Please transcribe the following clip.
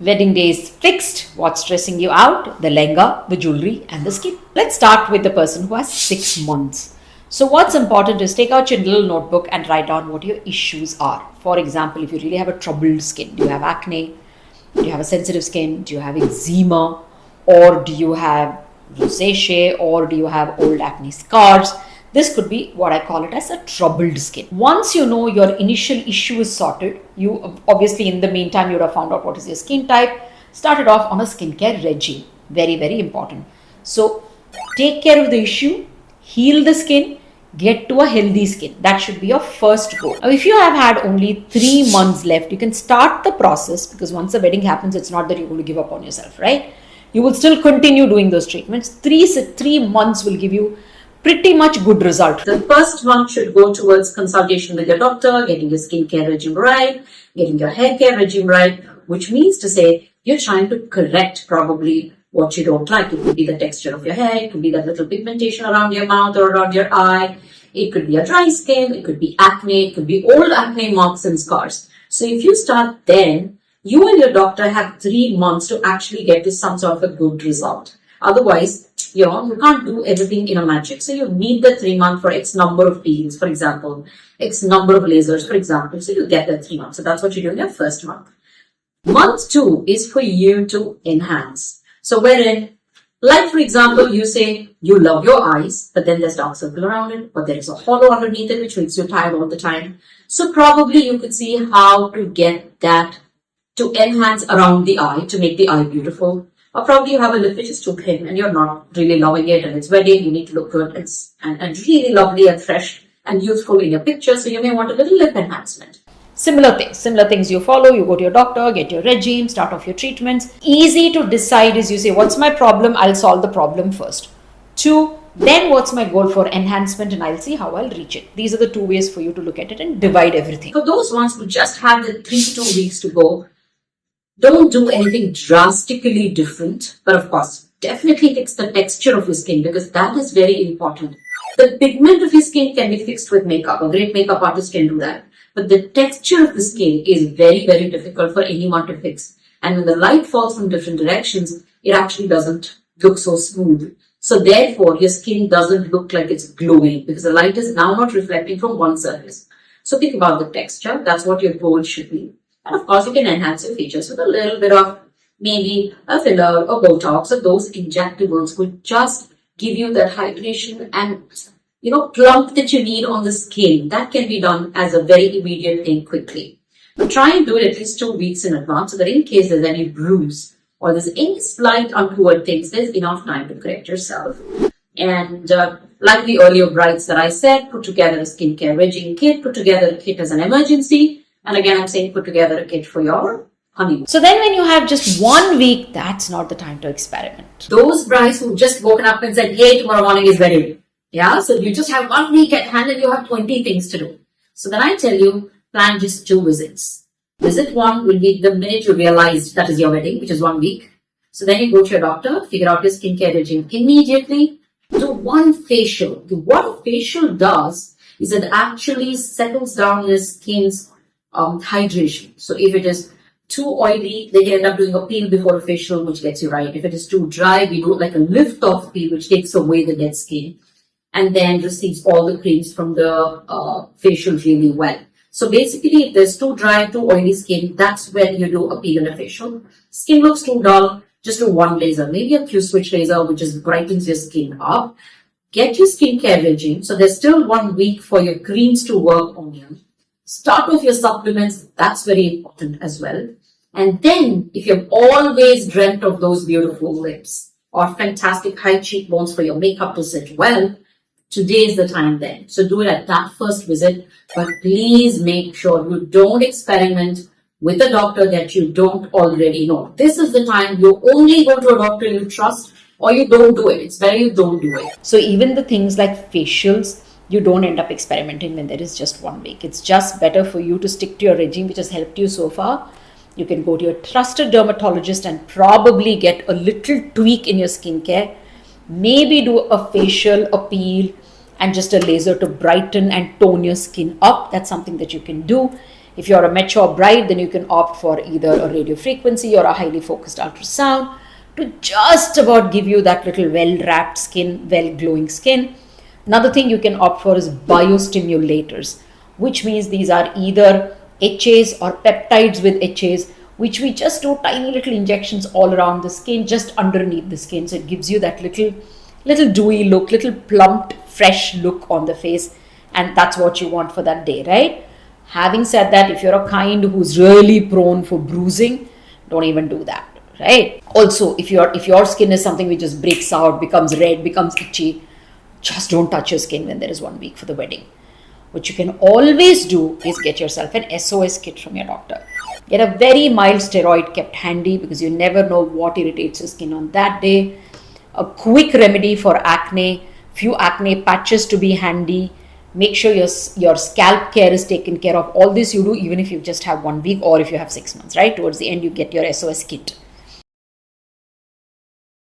Wedding day is fixed. What's stressing you out? The lehenga, the jewelry, and the skin. Let's start with the person who has 6 months. So, what's important is take out your little notebook and write down what your issues are. For example, if you really have a troubled skin, do you have acne? Do you have a sensitive skin? Do you have eczema? Or do you have rosacea? Or do you have old acne scars? This could be what I call it as a troubled skin. Once you know your initial issue is sorted, you obviously in the meantime you would have found out what is your skin type, started off on a skincare regime. Very, very important. So take care of the issue, heal the skin, get to a healthy skin. That should be your first goal. Now, if you have had only 3 months left, you can start the process, because once the wedding happens, it's not that you're going to give up on yourself, right? You will still continue doing those treatments. Three months will give you pretty much good result. The first one should go towards consultation with your doctor, getting your skincare regime right, getting your hair care regime right, which means to say you're trying to correct probably what you don't like. It could be the texture of your hair, it could be that little pigmentation around your mouth or around your eye, it could be a dry skin, it could be acne, it could be old acne marks and scars. So if you start then, you and your doctor have 3 months to actually get to some sort of a good result. Otherwise, you can't do everything in a magic. So you need the 3 months for X number of peels, for example, X number of lasers, for example. So you get the 3 months. So that's what you do in your first month. Month 2 is for you to enhance. So wherein, like for example, you say you love your eyes, but then there's dark circle around it, but there is a hollow underneath it, which makes you tired all the time. So probably you could see how to get that to enhance around the eye, to make the eye beautiful. Or probably you have a lip which is too thin and you're not really loving it, and it's wedding, you need to look good and really lovely and fresh and youthful in your picture. So you may want a little lip enhancement. Similar things you follow. You go to your doctor, get your regime, start off your treatments. Easy to decide is you say, what's my problem? I'll solve the problem first. 2, then what's my goal for enhancement, and I'll see how I'll reach it. These are the 2 ways for you to look at it and divide everything. For those ones who just have the 3 to 2 weeks to go, don't do anything drastically different, but of course, definitely fix the texture of your skin, because that is very important. The pigment of your skin can be fixed with makeup. A great makeup artist can do that. But the texture of the skin is very, very difficult for anyone to fix. And when the light falls from different directions, it actually doesn't look so smooth. So therefore, your skin doesn't look like it's glowing, because the light is now not reflecting from one surface. So think about the texture. That's what your goal should be. And of course, you can enhance your features with a little bit of maybe a filler or Botox, or those injectables would just give you that hydration and, plump that you need on the skin. That can be done as a very immediate thing quickly. But try and do it at least 2 weeks in advance, so that in case there's any bruise or there's any slight untoward things, there's enough time to correct yourself. And like the earlier brides that I said, put together a skincare regime kit, put together a kit as an emergency. And again, I'm saying put together a kit for your honeymoon. So then when you have just 1 week, that's not the time to experiment. Those brides who just woken up and said, hey, tomorrow morning is wedding. Yeah, so you just have 1 week at hand and you have 20 things to do. So then I tell you, plan just 2 visits. Visit 1 will be the minute you realize that is your wedding, which is 1 week. So then you go to your doctor, figure out your skincare regime immediately. Do 1 facial. What a facial does is it actually settles down your skin's hydration. So if it is too oily, they end up doing a peel before a facial, which gets you right. If it is too dry, we do like a lift off peel, which takes away the dead skin and then receives all the creams from the facial really well. So basically, if there's too dry, too oily skin, that's when you do a peel and a facial. Skin looks too dull, just do 1 laser, maybe a Q-switch laser, which just brightens your skin up. Get your skincare regime. So there's still 1 week for your creams to work on you. Start off your supplements. That's very important as well. And then, if you've always dreamt of those beautiful lips or fantastic high cheekbones for your makeup to sit well, today is the time then. So do it at that first visit, but please make sure you don't experiment with a doctor that you don't already know. This is the time you only go to a doctor you trust, or you don't do it. It's better you don't do it. So even the things like facials, you don't end up experimenting when there is just 1 week. It's just better for you to stick to your regime, which has helped you so far. You can go to your trusted dermatologist and probably get a little tweak in your skincare. Maybe do a facial, a peel, and just a laser to brighten and tone your skin up. That's something that you can do. If you're a mature bride, then you can opt for either a radio frequency or a highly focused ultrasound to just about give you that little well-wrapped skin, well-glowing skin. Another thing you can opt for is biostimulators, which means these are either HAs or peptides with HAs, which we just do tiny little injections all around the skin, just underneath the skin. So it gives you that little dewy look, little plumped, fresh look on the face. And that's what you want for that day, right? Having said that, if you're a kind who's really prone for bruising, don't even do that, right? Also, if your skin is something which just breaks out, becomes red, becomes itchy, just don't touch your skin when there is 1 week for the wedding. What you can always do is get yourself an SOS kit from your doctor. Get a very mild steroid kept handy because you never know what irritates your skin on that day. A quick remedy for acne, few acne patches to be handy. Make sure your scalp care is taken care of. All this you do even if you just have 1 week or if you have 6 months, right? Towards the end, you get your SOS kit.